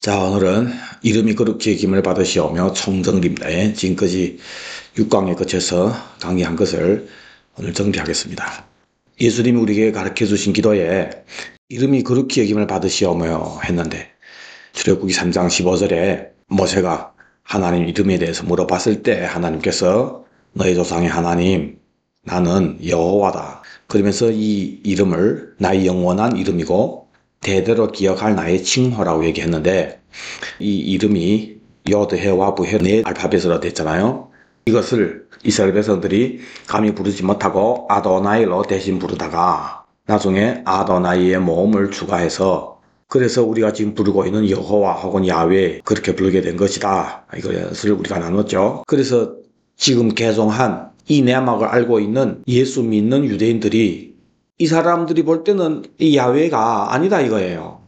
자, 오늘은 이름이 거룩히 여김을 받으시오며 총정립에 지금까지 6강에 거쳐서 강의한 것을 오늘 정리하겠습니다. 예수님이 우리에게 가르쳐 주신 기도에 이름이 거룩히 여김을 받으시오며 했는데 출애굽기 3장 15절에 모세가 하나님 이름에 대해서 물어봤을 때 하나님께서 너희 조상의 하나님 나는 여호와다. 그러면서 이 이름을 나의 영원한 이름이고 대대로 기억할 나의 칭호라고 얘기했는데 이 이름이 요드, 해, 와부, 해 네 알파벳으로 됐잖아요. 이것을 이스라엘 백성들이 감히 부르지 못하고 아도나이로 대신 부르다가 나중에 아도나이의 모음을 추가해서 그래서 우리가 지금 부르고 있는 여호와 혹은 야훼 그렇게 부르게 된 것이다. 이것을 우리가 나눴죠. 그래서 지금 개종한 이 내막을 알고 있는 예수 믿는 유대인들이 이 사람들이 볼 때는 이 야훼가 아니다 이거예요.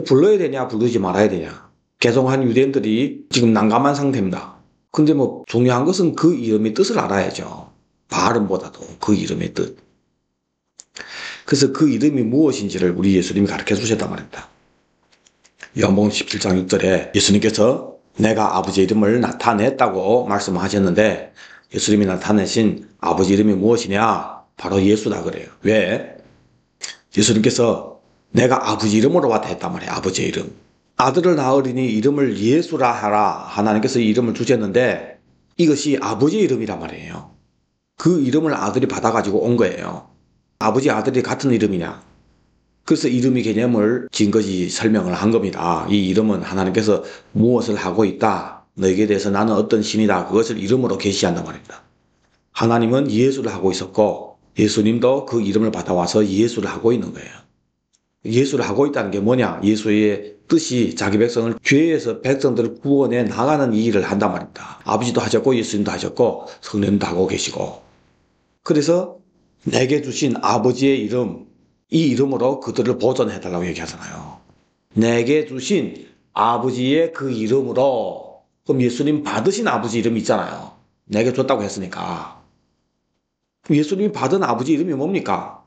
불러야 되냐 부르지 말아야 되냐. 개종한 유대인들이 지금 난감한 상태입니다. 근데 뭐 중요한 것은 그 이름의 뜻을 알아야죠. 발음보다도 그 이름의 뜻. 그래서 그 이름이 무엇인지를 우리 예수님이 가르쳐 주셨단 말입니다. 요한복음 17장 6절에 예수님께서 내가 아버지 이름을 나타냈다고 말씀하셨는데 예수님이 나타내신 아버지 이름이 무엇이냐? 바로 예수다 그래요. 왜? 예수님께서 내가 아버지 이름으로 왔다 했단 말이에요. 아버지 이름. 아들을 낳으리니 이름을 예수라 하라. 하나님께서 이 이름을 주셨는데 이것이 아버지 이름이란 말이에요. 그 이름을 아들이 받아가지고 온 거예요. 아버지 아들이 같은 이름이냐? 그래서 이름의 개념을 지금까지 설명을 한 겁니다. 이 이름은 하나님께서 무엇을 하고 있다. 너에게 대해서 나는 어떤 신이다. 그것을 이름으로 계시한단 말입니다. 하나님은 예수를 하고 있었고 예수님도 그 이름을 받아와서 예수를 하고 있는 거예요. 예수를 하고 있다는 게 뭐냐? 예수의 뜻이 자기 백성을 죄에서 백성들을 구원해 나가는 이 일을 한단 말입니다. 아버지도 하셨고 예수님도 하셨고 성령님도 하고 계시고 그래서 내게 주신 아버지의 이름 이 이름으로 그들을 보존해달라고 얘기하잖아요. 내게 주신 아버지의 그 이름으로 그럼 예수님 받으신 아버지 이름이 있잖아요. 내게 줬다고 했으니까 예수님이 받은 아버지 이름이 뭡니까?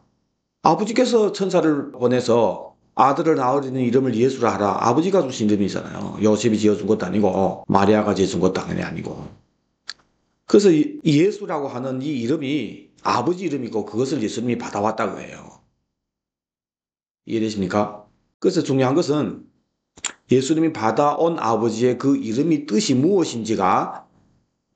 아버지께서 천사를 보내서 아들을 낳으리는 이름을 예수라 하라. 아버지가 주신 이름이잖아요. 요셉이 지어준 것도 아니고 마리아가 지어준 것도 당연히 아니고. 그래서 예수라고 하는 이 이름이 아버지 이름이고 그것을 예수님이 받아왔다고 해요. 이해되십니까? 그래서 중요한 것은 예수님이 받아온 아버지의 그 이름이 뜻이 무엇인지가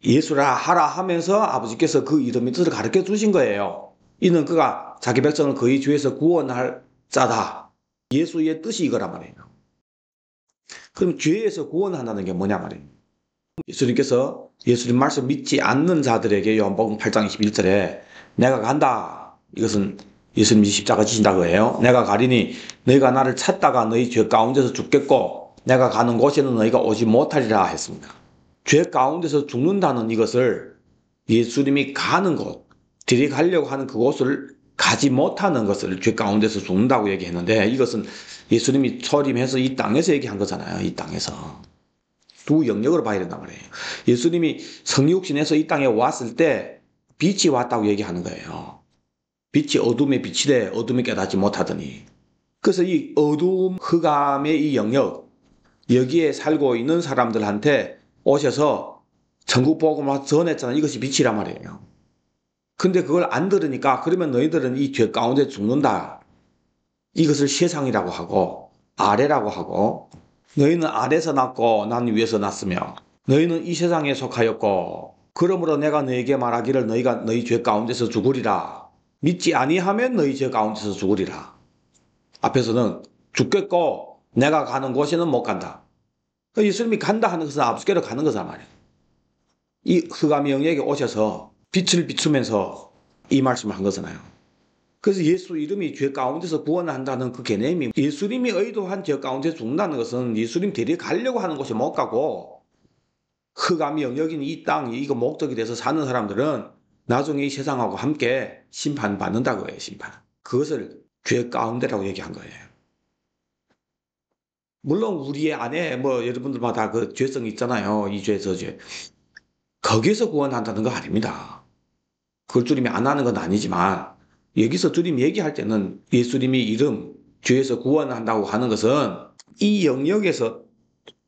예수라 하라 하면서 아버지께서 그 이름의 뜻을 가르쳐 주신 거예요. 이는 그가 자기 백성을 그의 죄에서 구원할 자다. 예수의 뜻이 이거란 말이에요. 그럼 죄에서 구원한다는 게 뭐냐 말이에요. 예수님께서 예수님 말씀 믿지 않는 자들에게 요한복음 8장 21절에 내가 간다. 이것은 예수님이 십자가 지신다고 해요. 내가 가리니 너희가 나를 찾다가 너희 죄 가운데서 죽겠고 내가 가는 곳에는 너희가 오지 못하리라 했습니다. 죄 가운데서 죽는다는 이것을 예수님이 가는 곳, 들이 가려고 하는 그곳을 가지 못하는 것을 죄 가운데서 죽는다고 얘기했는데 이것은 예수님이 초림해서 이 땅에서 얘기한 거잖아요. 이 땅에서. 두 영역으로 봐야 된단 말이에요. 예수님이 성육신에서 이 땅에 왔을 때 빛이 왔다고 얘기하는 거예요. 빛이 어둠에 비치되 어둠에 깨닫지 못하더니 그래서 이 어둠 흑암의 이 영역 여기에 살고 있는 사람들한테 오셔서 천국 복음을 전했잖아요. 이것이 빛이란 말이에요. 근데 그걸 안 들으니까 그러면 너희들은 이 죄 가운데 죽는다. 이것을 세상이라고 하고 아래라고 하고 너희는 아래서 났고 난 위에서 났으며 너희는 이 세상에 속하였고 그러므로 내가 너희에게 말하기를 너희가 너희 죄 가운데서 죽으리라. 믿지 아니하면 너희 죄 가운데서 죽으리라. 앞에서는 죽겠고 내가 가는 곳에는 못 간다. 예수님이 간다 하는 것은 앞서로 가는 거란 말이에요. 이 흑암의 영역에 오셔서 빛을 비추면서 이 말씀을 한 거잖아요. 그래서 예수 이름이 죄 가운데서 구원한다는 그 개념이 예수님이 의도한 죄 가운데 죽는다는 것은 예수님 데리 가려고 하는 곳에 못 가고 흑암의 영역인 이 땅, 이거 목적이 돼서 사는 사람들은 나중에 이 세상하고 함께 심판받는다고 해요. 심판. 그것을 죄 가운데라고 얘기한 거예요. 물론 우리 안에 뭐 여러분들마다 그 죄성이 있잖아요. 이 죄, 저 죄. 거기서 구원한다는 거 아닙니다. 그걸 주님이 안 하는 건 아니지만 여기서 주님 얘기할 때는 예수님이 이름 죄에서 구원한다고 하는 것은 이 영역에서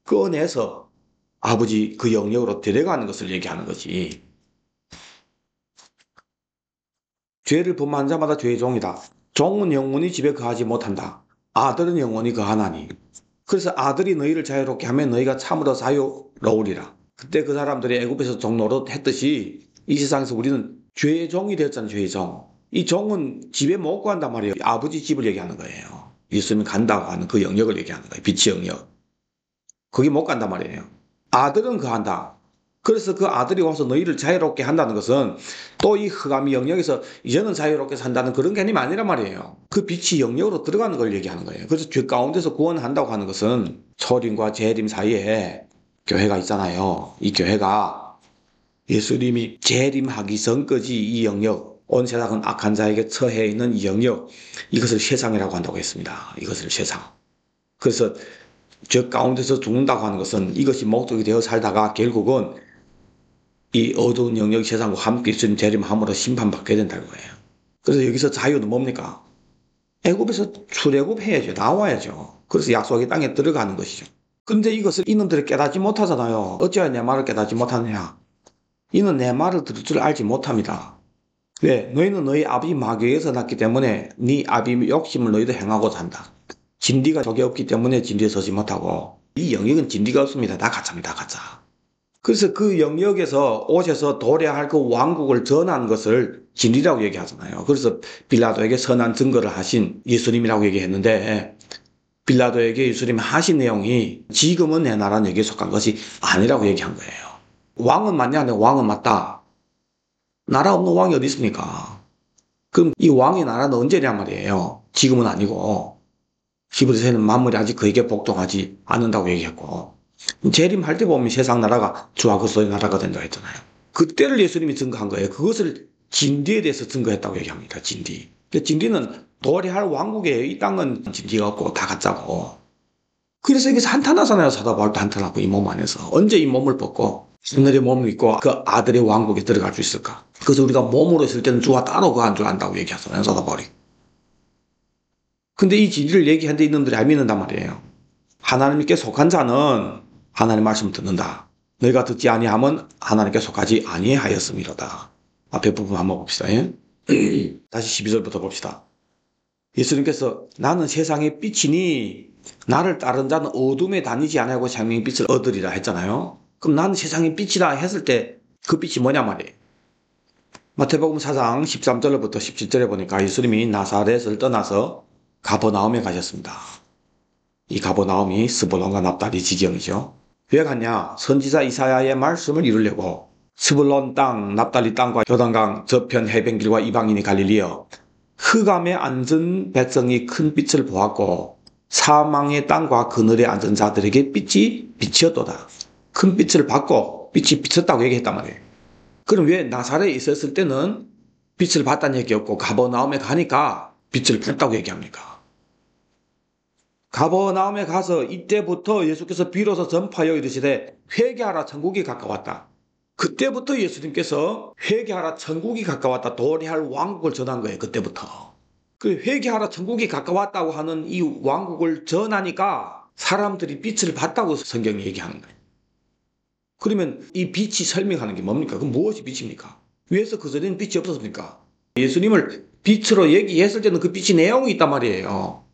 꺼내서 아버지 그 영역으로 데려가는 것을 얘기하는 거지. 죄를 범한 자마다 죄의 종이다. 종은 영원히 집에 거하지 못한다. 아들은 영원히 거하나니. 그래서 아들이 너희를 자유롭게 하면 너희가 참으로 자유로우리라. 그때 그 사람들이 애굽에서 종 노릇했듯이 이 세상에서 우리는 죄의 종이 되었잖아요. 죄의 종. 이 종은 집에 못 간단 말이에요. 아버지 집을 얘기하는 거예요. 예수님이 간다고 하는 그 영역을 얘기하는 거예요. 빛의 영역. 거기 못 간단 말이에요. 아들은 거한다. 그래서 그 아들이 와서 너희를 자유롭게 한다는 것은 또 이 흑암의 영역에서 이제는 자유롭게 산다는 그런 개념이 아니란 말이에요. 그 빛이 영역으로 들어가는 걸 얘기하는 거예요. 그래서 죄 가운데서 구원한다고 하는 것은 초림과 재림 사이에 교회가 있잖아요. 이 교회가 예수님이 재림하기 전까지 이 영역, 온 세상은 악한 자에게 처해 있는 이 영역, 이것을 세상이라고 한다고 했습니다. 이것을 세상. 그래서 죄 가운데서 죽는다고 하는 것은 이것이 목적이 되어 살다가 결국은 이 어두운 영역 세상과 함께 있으면 재림함으로 심판받게 된다는 거예요. 그래서 여기서 자유는 뭡니까? 애굽에서 출애굽해야죠. 나와야죠. 그래서 약속의 땅에 들어가는 것이죠. 근데 이것을 이놈들이 깨닫지 못하잖아요. 어찌하여 내 말을 깨닫지 못하느냐? 이는 내 말을 들을 줄 알지 못합니다. 왜? 너희는 너희 아비 마귀에서 났기 때문에 네 아비 욕심을 너희도 행하고자 한다. 진리가 적이 없기 때문에 진리에 서지 못하고, 이 영역은 진리가 없습니다. 다 가짜입니다. 다 가짜. 그래서 그 영역에서 오셔서 도래할 그 왕국을 전한 것을 진리라고 얘기하잖아요. 그래서 빌라도에게 선한 증거를 하신 예수님이라고 얘기했는데, 빌라도에게 예수님이 하신 내용이 지금은 내 나라는 여기에 속한 것이 아니라고 얘기한 거예요. 왕은 맞냐? 내 왕은 맞다. 나라 없는 왕이 어디 있습니까? 그럼 이 왕의 나라는 언제냐 말이에요. 지금은 아니고. 히브리서에는 만물이 아직 그에게 복종하지 않는다고 얘기했고, 재림할 때 보면 세상 나라가 주와 그리스도의 나라가 된다고 했잖아요. 그때를 예수님이 증거한 거예요. 그것을 진리에 대해서 증거했다고 얘기합니다. 진리. 진리는 도래할 왕국이에요. 이 땅은 진리가 없고 다 가짜고. 그래서 이게 한탄하잖아요. 사도 바울도 한탄하고 이 몸 안에서. 언제 이 몸을 벗고 하늘의 몸을 입고 그 아들의 왕국에 들어갈 수 있을까? 그래서 우리가 몸으로 있을 때는 주와 따로 거한 줄 안다고 얘기하잖아요. 사도 바울이. 근데 이 진리를 얘기한 데 있는 분들이 안 믿는단 말이에요. 하나님께 속한 자는 하나님 말씀을 듣는다. 너희가 듣지 아니하면 하나님께 속하지 아니하였음이로다. 앞에 부분 한번 봅시다. 예? 다시 12절부터 봅시다. 예수님께서 나는 세상의 빛이니 나를 따른 자는 어둠에 다니지 아니하고 생명의 빛을 얻으리라 했잖아요. 그럼 나는 세상의 빛이라 했을 때 그 빛이 뭐냐 말이에요. 마태복음 4장 13절부터 17절에 보니까 예수님이 나사렛을 떠나서 가버나움에 가셨습니다. 이 가버나움이 스불론과 납달리 지경이죠. 왜 갔냐? 선지자 이사야의 말씀을 이루려고. 스불론 땅, 납달리 땅과 요단강 저편 해변길과 이방인이 갈릴리여 흑암에 앉은 백성이 큰 빛을 보았고 사망의 땅과 그늘에 앉은 자들에게 빛이 비치었도다. 큰 빛을 받고 빛이 비쳤다고 얘기했단 말이에요. 그럼 왜 나사렛에 있었을 때는 빛을 봤다는 얘기 없고 가버나움에 가니까 빛을 봤다고 얘기합니까? 가버나움에 가서 이때부터 예수께서 비로소 전파하여 이르시되 회개하라 천국이 가까웠다. 그때부터 예수님께서 회개하라 천국이 가까웠다. 도래할 왕국을 전한 거예요. 그때부터. 그 회개하라 천국이 가까웠다고 하는 이 왕국을 전하니까 사람들이 빛을 봤다고 성경이 얘기하는 거예요. 그러면 이 빛이 설명하는 게 뭡니까? 그럼 무엇이 빛입니까? 왜서 그전에는 빛이 없었습니까? 예수님을 빛으로 얘기했을 때는 그 빛이 내용이 있단 말이에요.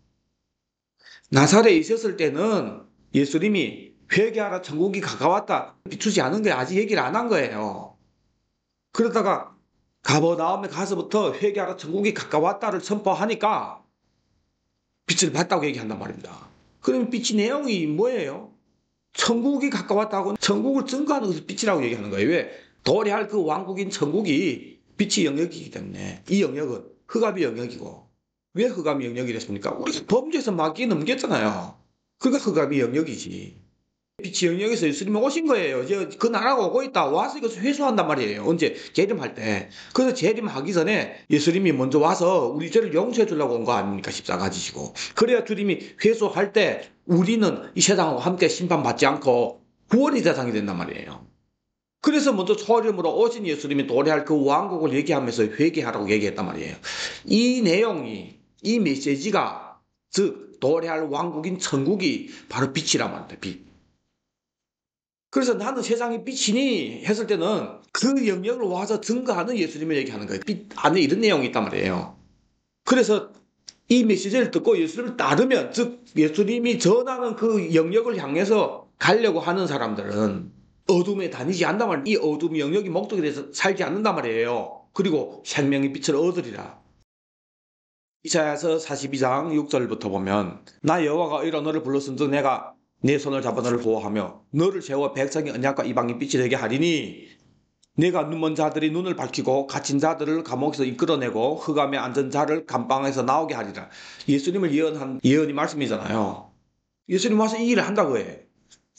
나사렛에 있었을 때는 예수님이 회개하라 천국이 가까웠다 비추지 않은 게 아직 얘기를 안 한 거예요. 그러다가 가버나움에 가서부터 회개하라 천국이 가까웠다를 선포하니까 빛을 봤다고 얘기한단 말입니다. 그러면 빛의 내용이 뭐예요? 천국이 가까웠다고 천국을 증거하는 것을 빛이라고 얘기하는 거예요. 왜? 도래할 그 왕국인 천국이 빛의 영역이기 때문에 이 영역은 흑암의 영역이고 왜 흑암의 영역이랬습니까? 우리가 범죄에서 마귀에 넘겼잖아요. 그러니까 흑암의 영역이지. 빛의 영역에서 예수님이 오신 거예요. 이제 그 나라가 오고 있다. 와서 이것을 회수한단 말이에요. 언제? 재림할 때. 그래서 재림하기 전에 예수님이 먼저 와서 우리 죄를 용서해 주려고 온 거 아닙니까? 십자가 지시고. 그래야 주님이 회수할 때 우리는 이 세상과 함께 심판받지 않고 구원의 대상이 된단 말이에요. 그래서 먼저 초림으로 오신 예수님이 도래할 그 왕국을 얘기하면서 회개하라고 얘기했단 말이에요. 이 내용이 이 메시지가 즉 도래할 왕국인 천국이 바로 빛이란 말이에요. 빛. 그래서 나는 세상의 빛이니 했을 때는 그 영역을 와서 증거하는 예수님을 얘기하는 거예요. 빛 안에 이런 내용이 있단 말이에요. 그래서 이 메시지를 듣고 예수님을 따르면, 즉 예수님이 전하는 그 영역을 향해서 가려고 하는 사람들은 어둠에 다니지 않단 말이에요. 이 어둠 영역이 목적에 대해서 살지 않는단 말이에요. 그리고 생명의 빛을 얻으리라. 이사야서 42장 6절부터 보면, 나 여호와가 이러 너를 불렀은즉 내가 내 손을 잡아 너를 보호하며 너를 세워 백성의 언약과 이방인 빛이 되게 하리니, 내가 눈먼 자들이 눈을 밝히고 갇힌 자들을 감옥에서 이끌어내고 흑암에 앉은 자를 감방에서 나오게 하리라. 예수님을 예언한 예언이 말씀이잖아요. 예수님 와서 이 일을 한다고 해.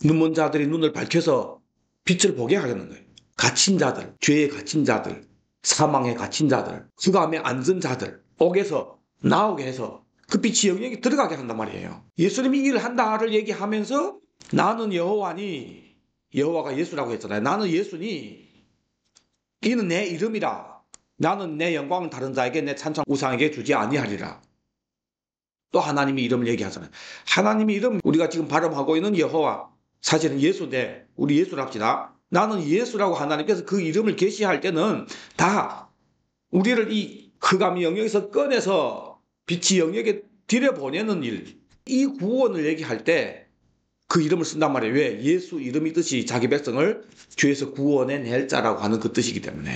눈먼 자들이 눈을 밝혀서 빛을 보게 하겠는 거예요. 갇힌 자들, 죄에 갇힌 자들, 사망에 갇힌 자들, 흑암에 앉은 자들, 옥에서 나오게 해서 그 빛이 영역에 들어가게 한단 말이에요. 예수님이 이 일을 한다를 얘기하면서 나는 여호와니, 여호와가 예수라고 했잖아요. 나는 예수니, 이는 내 이름이라. 나는 내 영광을 다른 자에게 내 찬송 우상에게 주지 아니하리라. 또 하나님의 이름을 얘기하잖아요. 하나님의 이름, 우리가 지금 발음하고 있는 여호와, 사실은 예수인데 우리 예수라 합시다. 나는 예수라고 하나님께서 그 이름을 계시할 때는 다 우리를 이 흑암의 영역에서 꺼내서 빛의 영역에 들여보내는 일, 이 구원을 얘기할 때 그 이름을 쓴단 말이에요. 왜? 예수 이름이 뜻이 자기 백성을 죄에서 구원해낼 자라고 하는 그 뜻이기 때문에.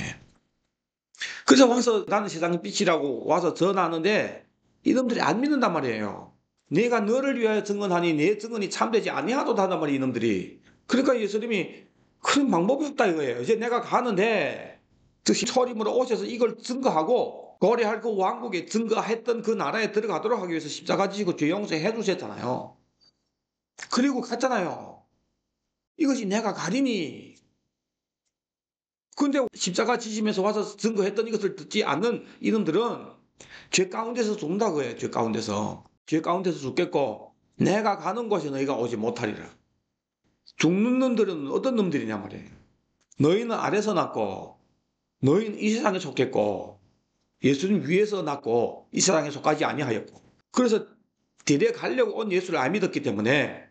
그래서 와서 나는 세상의 빛이라고 와서 전하는데 이놈들이 안 믿는단 말이에요. 내가 너를 위하여 증언하니 내 증언이 참되지 아니하도다 한단 말이에요, 이놈들이. 그러니까 예수님이 그런 방법이 없다 이거예요. 이제 내가 가는데 즉시 초림으로 오셔서 이걸 증거하고 고려할 그 왕국에 증거했던 그 나라에 들어가도록 하기 위해서 십자가 지시고 죄 용서해 주셨잖아요. 그리고 갔잖아요. 이것이 내가 가리니. 근데 십자가 지시면서 와서 증거했던 이것을 듣지 않는 이놈들은 죄 가운데서 죽는다고 해요. 죄 가운데서. 죄 가운데서 죽겠고 내가 가는 곳에 너희가 오지 못하리라. 죽는 놈들은 어떤 놈들이냐 말이에요. 너희는 아래서 났고 너희는 이 세상에 속했고 예수님 위에서 났고 이 세상에 속하지 아니하였고, 그래서 데려가려고 온 예수를 안 믿었기 때문에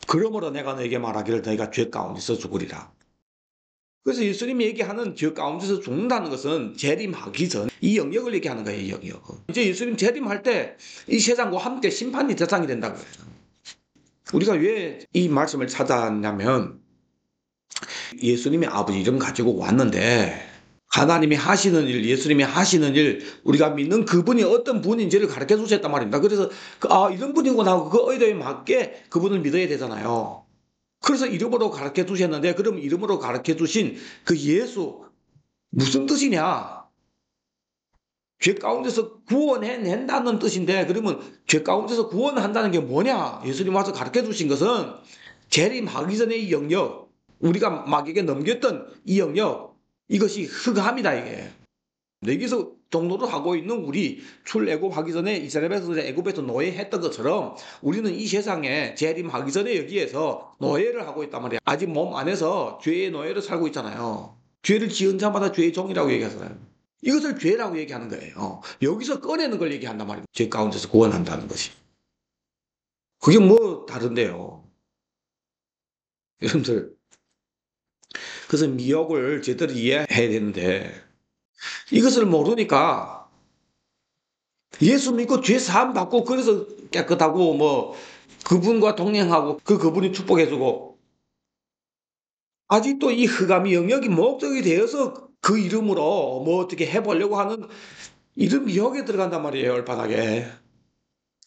그러므로 내가 너에게 말하기를 너희가 죄 가운데서 죽으리라. 그래서 예수님이 얘기하는 죄 가운데서 죽는다는 것은 재림하기 전 이 영역을 얘기하는 거예요. 이 영역. 이제 예수님 재림할 때 이 세상과 함께 심판이 대상이 된다고 해요. 우리가 왜 이 말씀을 찾았냐면 예수님의 아버지 이름 가지고 왔는데 하나님이 하시는 일, 예수님이 하시는 일, 우리가 믿는 그분이 어떤 분인지를 가르쳐 주셨단 말입니다. 그래서 이런 분이구나 하고 그 의도에 맞게 그분을 믿어야 되잖아요. 그래서 이름으로 가르쳐 주셨는데, 그럼 이름으로 가르쳐 주신 그 예수 무슨 뜻이냐? 죄 가운데서 구원해낸다는 뜻인데, 그러면 죄 가운데서 구원한다는 게 뭐냐? 예수님 와서 가르쳐 주신 것은 재림하기 전의 이 영역, 우리가 마귀에게 넘겼던 이 영역, 이것이 흑암이다 이게. 여기서 종로를 하고 있는 우리 출애굽하기 전에 이스라엘 백성들이 애굽에서 노예했던 것처럼 우리는 이 세상에 재림하기 전에 여기에서 노예를 하고 있단 말이야. 아직 몸 안에서 죄의 노예를 살고 있잖아요. 죄를 지은 자마다 죄의 종이라고 얘기하잖아요. 이것을 죄라고 얘기하는 거예요. 여기서 꺼내는 걸 얘기한단 말이에요. 죄 가운데서 구원한다는 것이. 그게 뭐 다른데요. 여러분들, 그래서 미혹을 제대로 이해해야 되는데 이것을 모르니까 예수 믿고 죄 사함 받고 그래서 깨끗하고 뭐 그분과 동행하고 그분이 축복해주고 아직도 이 흑암의 영역이 목적이 되어서 그 이름으로 뭐 어떻게 해보려고 하는 이런 미혹에 들어간단 말이에요. 얼바닥에.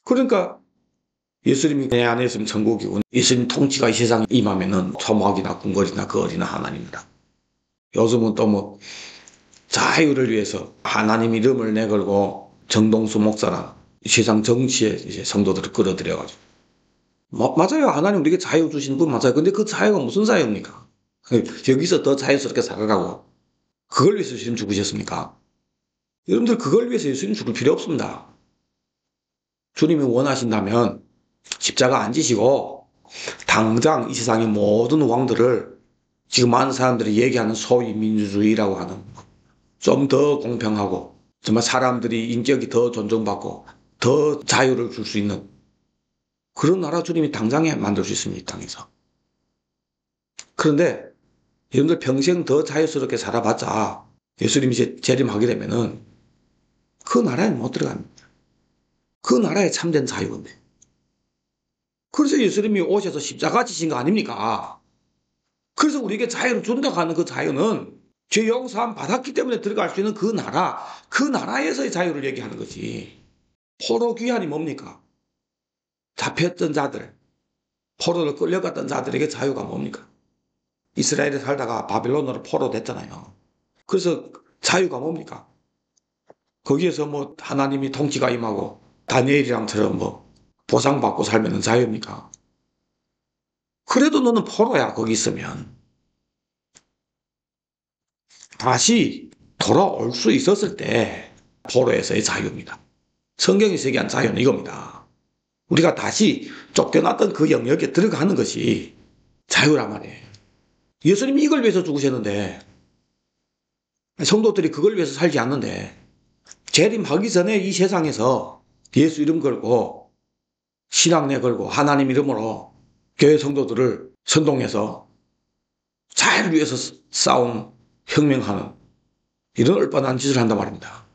그러니까 예수님이 내 안에 있으면 천국이고 예수님 통치가 이 세상에 임하면은 초막이나 궁궐이나 거리나 하나님이다. 요즘은 또 뭐 자유를 위해서 하나님 이름을 내걸고 정동수 목사나 세상 정치에 이제 성도들을 끌어들여가지고 맞아요. 하나님 우리에게 자유 주시는 분 맞아요. 근데 그 자유가 무슨 자유입니까? 여기서 더 자유스럽게 살아가고 그걸 위해서 예수님 죽으셨습니까? 여러분들 그걸 위해서 예수님 죽을 필요 없습니다. 주님이 원하신다면 십자가 안 지시고 당장 이 세상의 모든 왕들을 지금 많은 사람들이 얘기하는 소위 민주주의라고 하는 좀 더 공평하고 정말 사람들이 인격이 더 존중받고 더 자유를 줄 수 있는 그런 나라 주님이 당장에 만들 수 있습니다. 이 땅에서. 그런데 여러분들 평생 더 자유스럽게 살아봤자 예수님이 이제 재림하게 되면은 그 나라에 못 들어갑니다. 그 나라에 참된 자유인데. 그래서 예수님이 오셔서 십자가 지신 거 아닙니까? 그래서 우리에게 자유를 준다고 하는 그 자유는 죄 용서함 받았기 때문에 들어갈 수 있는 그 나라, 그 나라에서의 자유를 얘기하는 거지. 포로 귀환이 뭡니까? 잡혔던 자들, 포로로 끌려갔던 자들에게 자유가 뭡니까? 이스라엘에 살다가 바빌론으로 포로 됐잖아요. 그래서 자유가 뭡니까? 거기에서 뭐 하나님이 통치가 임하고 다니엘이랑처럼 뭐 보상받고 살면 자유입니까? 그래도 너는 포로야, 거기 있으면. 다시 돌아올 수 있었을 때 포로에서의 자유입니다. 성경이 세계한 자유는 이겁니다. 우리가 다시 쫓겨났던 그 영역에 들어가는 것이 자유란 말이에요. 예수님이 이걸 위해서 죽으셨는데 성도들이 그걸 위해서 살지 않는데 재림하기 전에 이 세상에서 예수 이름 걸고 신앙내 걸고 하나님 이름으로 교회 성도들을 선동해서 자유를 위해서 싸움 혁명하는 이런 얼빠난 짓을 한단 말입니다.